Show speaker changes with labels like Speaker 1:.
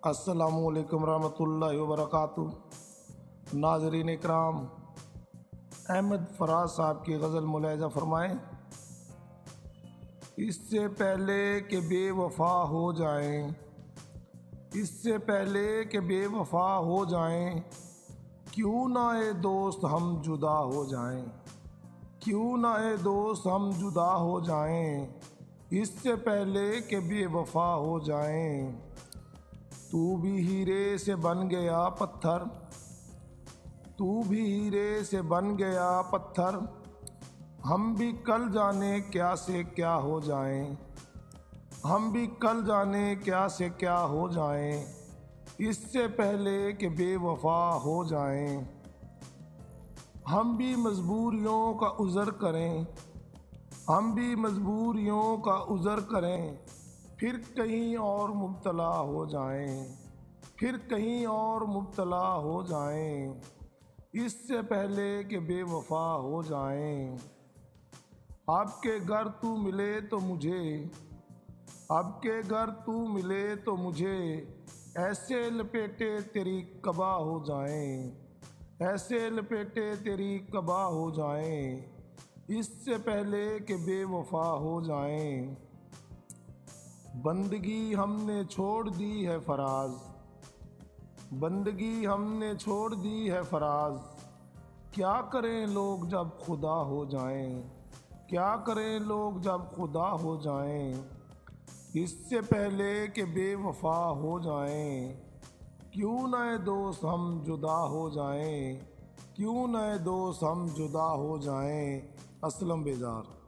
Speaker 1: अस्सलामुअलैकुम रहमतुल्लाहि व बरकातुहू। नाज़रीन इकराम, अहमद फराज साहब की गज़ल मुलाहिज़ा फ़रमाएँ। इससे पहले कि बेवफ़ा हो जाएं, इससे पहले कि बेवफ़ा हो जाएं, क्यों ना ए दोस्त हम जुदा हो जाएं, क्यों ना ए दोस्त हम जुदा हो जाएं, इससे पहले कि बेवफ़ा हो जाएं। तू भी हीरे से बन गया पत्थर, तू भी हीरे से बन गया पत्थर, हम भी कल जाने क्या से क्या हो जाएं, हम भी कल जाने क्या से क्या हो जाएं, इससे पहले कि बेवफ़ा हो जाएं। हम भी मजबूरियों का उज़र करें, हम भी मजबूरियों का उज़र करें, फिर कहीं और मुब्तला हो जाएं, फिर कहीं और मुब्तला हो जाएं, इससे पहले कि बेवफ़ा हो जाएं। आपके घर तू मिले तो मुझे, आपके घर तू मिले तो मुझे, ऐसे लपेटे तेरी कबा हो जाएं, ऐसे लपेटे तेरी कबा हो जाएं, इससे पहले कि बेवफ़ा हो जाएं। बंदगी हमने छोड़ दी है फराज, बंदगी हमने छोड़ दी है फराज, क्या करें लोग जब खुदा हो जाएं, क्या करें लोग जब खुदा हो जाएं, इससे पहले कि बेवफ़ा हो जाएं। क्यों ना ए दोस्त हम जुदा हो जाएं, क्यों ना ए दोस्त हम जुदा हो जाएं। असलम बेजार।